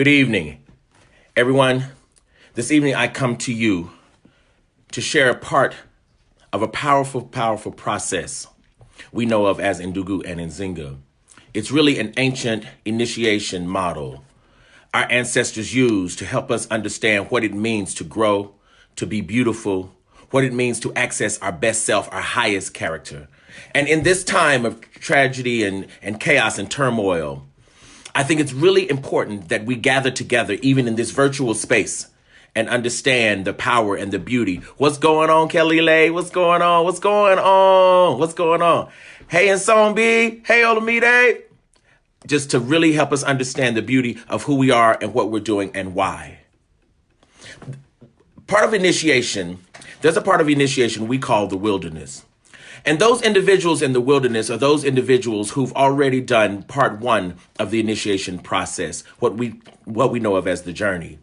Good evening, everyone. This evening I come to you to share a part of a powerful, powerful process we know of as Ndugu and Nzinga. It's really an ancient initiation model our ancestors used to help us understand what it means to grow, to be beautiful, what it means to access our best self, our highest character. And in this time of tragedy and chaos and turmoil, I think it's really important that we gather together, even in this virtual space, and understand the power and the beauty. What's going on, Kelly Lay? What's going on? What's going on? What's going on? Hey, Nsombi. Hey, Olamide. Just to really help us understand the beauty of who we are and what we're doing and why. Part of initiation, there's a part of initiation we call the wilderness. And those individuals in the wilderness are those individuals who've already done part one of the initiation process, what we know of as the journey.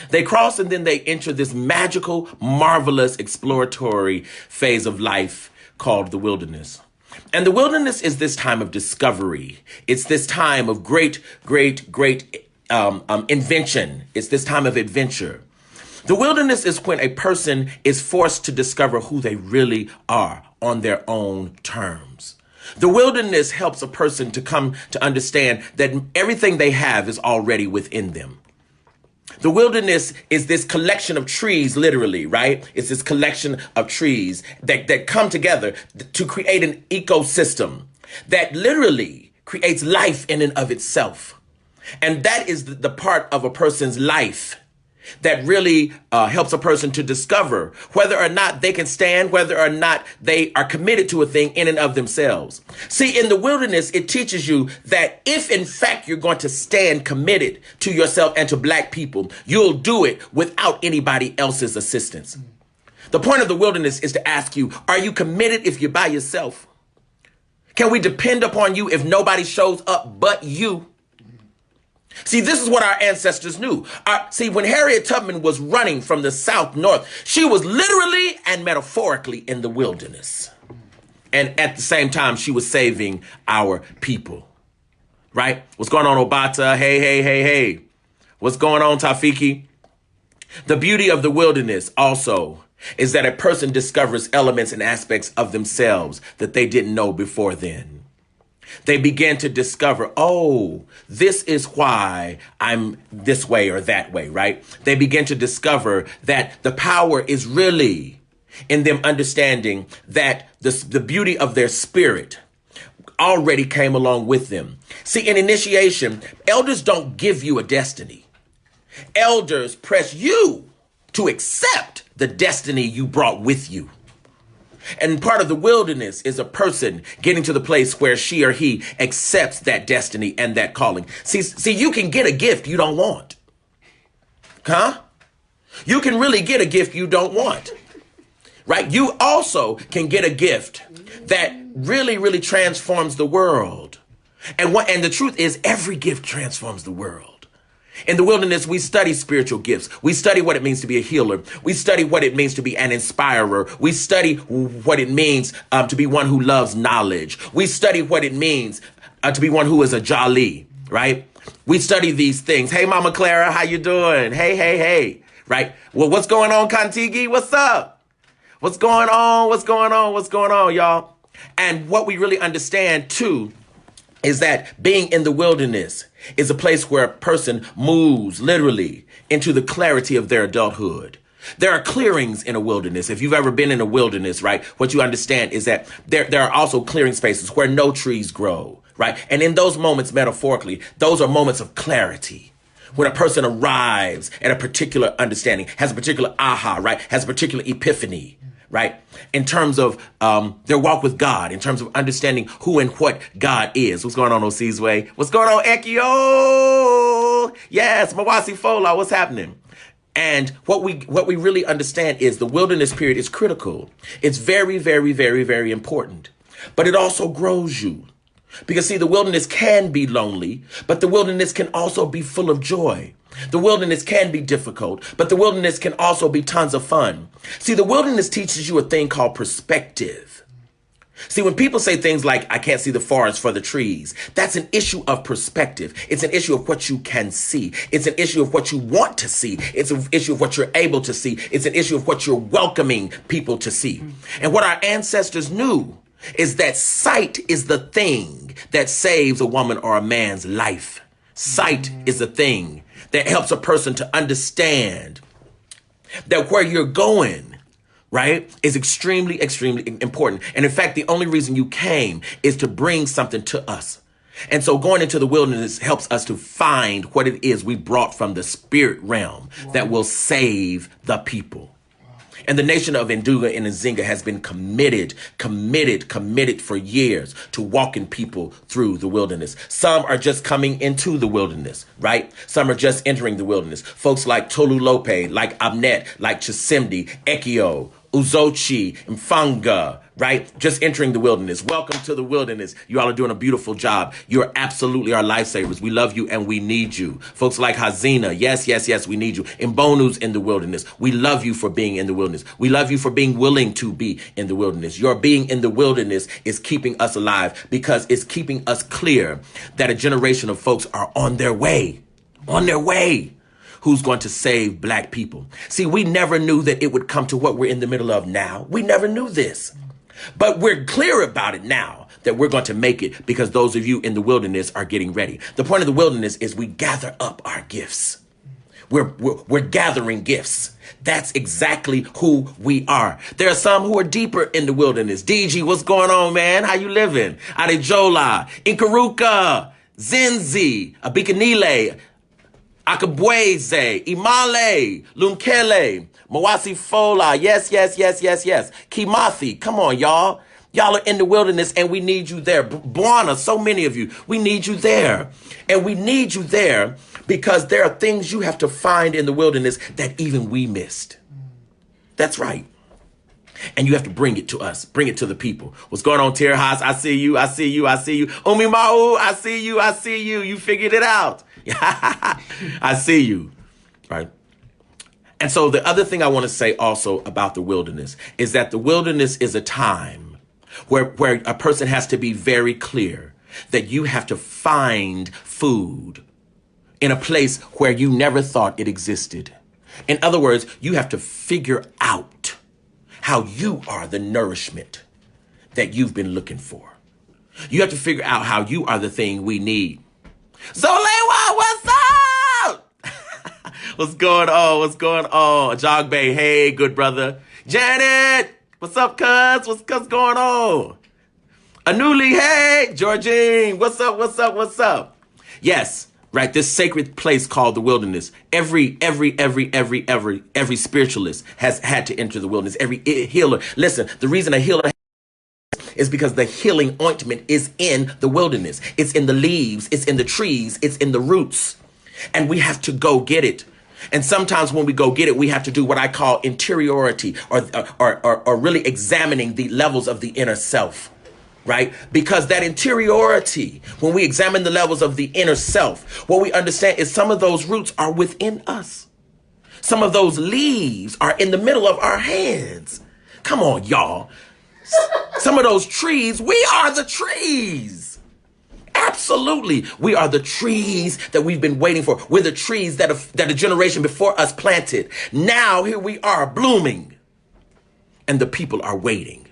They cross and then they enter this magical, marvelous, exploratory phase of life called the wilderness. And the wilderness is this time of discovery. It's this time of great invention. It's this time of adventure. The wilderness is when a person is forced to discover who they really are on their own terms. The wilderness helps a person to come to understand that everything they have is already within them. The wilderness is this collection of trees, literally, right? It's this collection of trees that come together to create an ecosystem that literally creates life in and of itself. And that is the part of a person's life that really helps a person to discover whether or not they can stand, whether or not they are committed to a thing in and of themselves. See, in the wilderness, it teaches you that if in fact you're going to stand committed to yourself and to Black people, you'll do it without anybody else's assistance. The point of the wilderness is to ask you, are you committed if you're by yourself? Can we depend upon you if nobody shows up but you? See, this is what our ancestors knew. See, when Harriet Tubman was running from the South north, she was literally and metaphorically in the wilderness. And at the same time, she was saving our people. Right? What's going on, Obata? Hey. What's going on, Tafiki? The beauty of the wilderness also is that a person discovers elements and aspects of themselves that they didn't know before then. They begin to discover, oh, this is why I'm this way or that way, right? They begin to discover that the power is really in them understanding that the beauty of their spirit already came along with them. See, in initiation, elders don't give you a destiny. Elders press you to accept the destiny you brought with you. And part of the wilderness is a person getting to the place where she or he accepts that destiny and that calling. See, you can get a gift you don't want. Huh? You can really get a gift you don't want. Right? You also can get a gift that really, really transforms the world. And the truth is, every gift transforms the world. In the wilderness, we study spiritual gifts. We study what it means to be a healer. We study what it means to be an inspirer. We study what it means to be one who loves knowledge. We study what it means to be one who is a jolly, right? We study these things. Hey, Mama Clara, how you doing? Hey, right? Well, what's going on, Kontigi? What's up? What's going on, y'all? And what we really understand, too, is that being in the wilderness is a place where a person moves literally into the clarity of their adulthood. There are clearings in a wilderness. If you've ever been in a wilderness, right, what you understand is that there are also clearing spaces where no trees grow, right? And in those moments, metaphorically, those are moments of clarity. When a person arrives at a particular understanding, has a particular aha, right, has a particular epiphany, right? In terms of their walk with God, in terms of understanding who and what God is. What's going on, Osizwe? What's going on, Ekio? Yes, Mawasi Fola, what's happening? And what we really understand is the wilderness period is critical. It's very, very, very, very important. But it also grows you. Because see, the wilderness can be lonely, but the wilderness can also be full of joy. The wilderness can be difficult, but the wilderness can also be tons of fun. See, the wilderness teaches you a thing called perspective. See, when people say things like, I can't see the forest for the trees, that's an issue of perspective. It's an issue of what you can see. It's an issue of what you want to see. It's an issue of what you're able to see. It's an issue of what you're welcoming people to see. And what our ancestors knew is that sight is the thing that saves a woman or a man's life. Sight is the thing that helps a person to understand that where you're going, right, is extremely, extremely important. And in fact, the only reason you came is to bring something to us. And so going into the wilderness helps us to find what it is we brought from the spirit realm that will save the people. And the nation of Nduga and Nzinga has been committed for years to walking people through the wilderness. Some are just coming into the wilderness, right? Some are just entering the wilderness. Folks like Tolu Lope, like Abnet, like Chisimdi, Ekio, Uzochi, Mfanga, right? Just entering the wilderness. Welcome to the wilderness. You all are doing a beautiful job. You're absolutely our lifesavers. We love you and we need you. Folks like Hazina, yes, we need you. Mbonu's in the wilderness. We love you for being in the wilderness. We love you for being willing to be in the wilderness. Your being in the wilderness is keeping us alive because it's keeping us clear that a generation of folks are on their way. Who's going to save black people. See, we never knew that it would come to what we're in the middle of now. We never knew this. But we're clear about it now that we're going to make it because those of you in the wilderness are getting ready. The point of the wilderness is we gather up our gifts. We're gathering gifts. That's exactly who we are. There are some who are deeper in the wilderness. DG, what's going on, man? How you living? Adejola, Inkaruka, Zenzi, Abikanile, Akabweze, Imale, Lunkele, Mawasi Fola. Yes. Kimathi. Come on, y'all. Y'all are in the wilderness and we need you there. Bwana, so many of you, we need you there. And we need you there because there are things you have to find in the wilderness that even we missed. That's right. And you have to bring it to us. Bring it to the people. What's going on, Tirhas? I see you. Umi Mau, I see you. You figured it out. I see you. Right. And so the other thing I want to say also about the wilderness is that the wilderness is a time where a person has to be very clear that you have to find food in a place where you never thought it existed. In other words, you have to figure out how you are the nourishment that you've been looking for. You have to figure out how you are the thing we need. Zolewa, what's up? What's going on? Jogbe, hey, good brother. Janet, what's up, cuz? What's going on? Anuli, hey. Georgine, what's up? Yes, right, this sacred place called the wilderness. Every spiritualist has had to enter the wilderness. Every healer. Listen, the reason a healer is because the healing ointment is in the wilderness. It's in the leaves. It's in the trees. It's in the roots. And we have to go get it. And sometimes when we go get it, we have to do what I call interiority or really examining the levels of the inner self, right? Because that interiority, when we examine the levels of the inner self, what we understand is some of those roots are within us. Some of those leaves are in the middle of our hands. Come on, y'all. Some of those trees, we are the trees. Absolutely. We are the trees that we've been waiting for. We're the trees that a generation before us planted. Now here we are blooming and the people are waiting.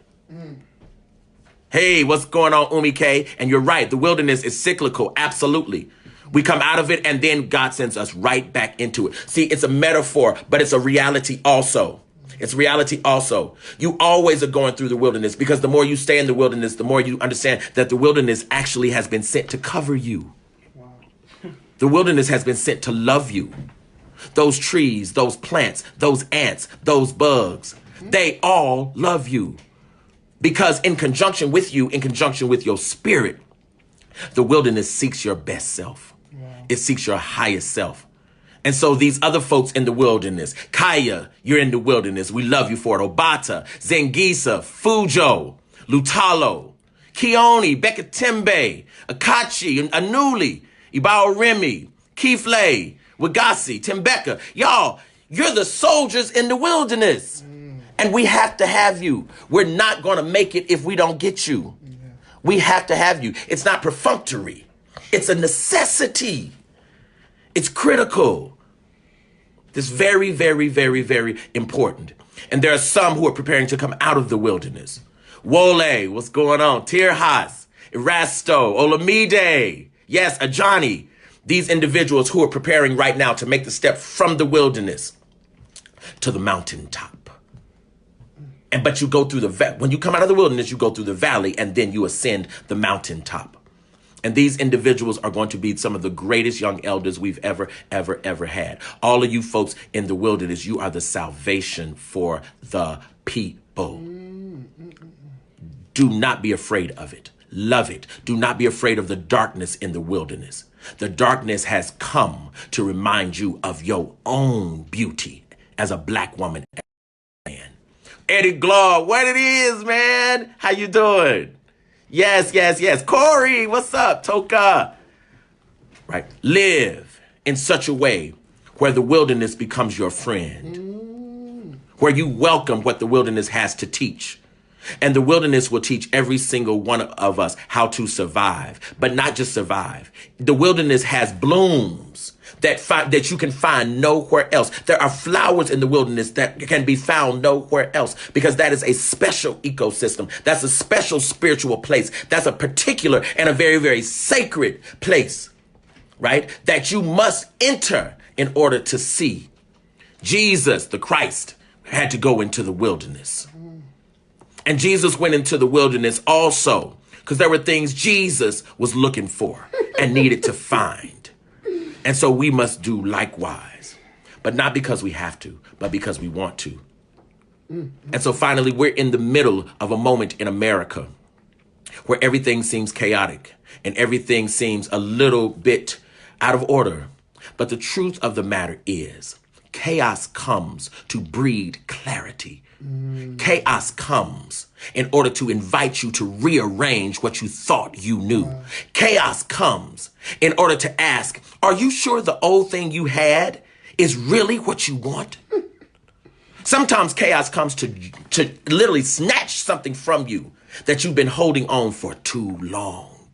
Hey, what's going on, Umi K? And you're right. The wilderness is cyclical. Absolutely. We come out of it and then God sends us right back into it. See, it's a metaphor, but it's a reality also. It's reality also. You always are going through the wilderness because the more you stay in the wilderness, the more you understand that the wilderness actually has been sent to cover you. Wow. The wilderness has been sent to love you. Those trees, those plants, those ants, those bugs, they all love you. Because in conjunction with you, in conjunction with your spirit, the wilderness seeks your best self. Wow. It seeks your highest self. And so these other folks in the wilderness, Kaya, you're in the wilderness. We love you for it. Obata, Zengisa, Fujo, Lutalo, Kioni, Bekatembe, Akachi, Anuli, Ibao Remy, Kifle, Wagasi, Tembeka. Y'all, you're the soldiers in the wilderness. And we have to have you. We're not going to make it if we don't get you. Yeah. We have to have you. It's not perfunctory. It's a necessity. It's critical. It's very, very, very, very important. And there are some who are preparing to come out of the wilderness. Wole, what's going on? Tirhas, Erasto, Olamide, yes, Ajani. These individuals who are preparing right now to make the step from the wilderness to the mountaintop. But you go through when you come out of the wilderness, you go through the valley and then you ascend the mountaintop. And these individuals are going to be some of the greatest young elders we've ever had. All of you folks in the wilderness, you are the salvation for the people. Do not be afraid of it. Love it. Do not be afraid of the darkness in the wilderness. The darkness has come to remind you of your own beauty as a black woman. Eddie Glaw, what it is, man? How you doing? Yes. Corey, what's up? Toka. Right. Live in such a way where the wilderness becomes your friend, where you welcome what the wilderness has to teach. And the wilderness will teach every single one of us how to survive, but not just survive. The wilderness has blooms that you can find nowhere else. There are flowers in the wilderness that can be found nowhere else because that is a special ecosystem. That's a special spiritual place. That's a particular and a very, very sacred place, right? That you must enter in order to see. Jesus, the Christ, had to go into the wilderness. And Jesus went into the wilderness also because there were things Jesus was looking for and needed to find. And so we must do likewise, but not because we have to, but because we want to. And so finally, we're in the middle of a moment in America where everything seems chaotic and everything seems a little bit out of order. But the truth of the matter is chaos comes to breed clarity. Chaos comes in order to invite you to rearrange what you thought you knew. Chaos comes in order to ask, are you sure the old thing you had is really what you want? Sometimes chaos comes to literally snatch something from you that you've been holding on for too long.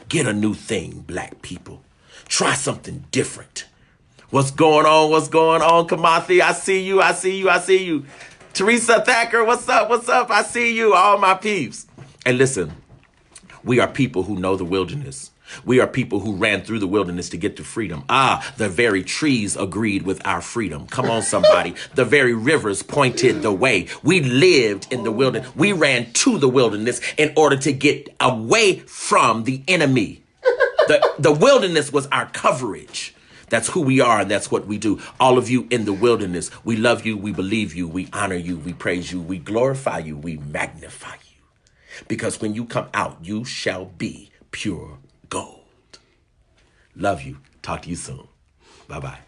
Get a new thing, black people. Try something different. What's going on? What's going on, Kamathi? I see you. Teresa Thacker, what's up? I see you, all my peeps. And listen, we are people who know the wilderness. We are people who ran through the wilderness to get to freedom. The very trees agreed with our freedom. Come on, somebody. The very rivers pointed the way. We lived in the wilderness. We ran to the wilderness in order to get away from the enemy. The wilderness was our coverage. That's who we are, and that's what we do. All of you in the wilderness, we love you, we believe you, we honor you, we praise you, we glorify you, we magnify you. Because when you come out, you shall be pure gold. Love you. Talk to you soon. Bye-bye.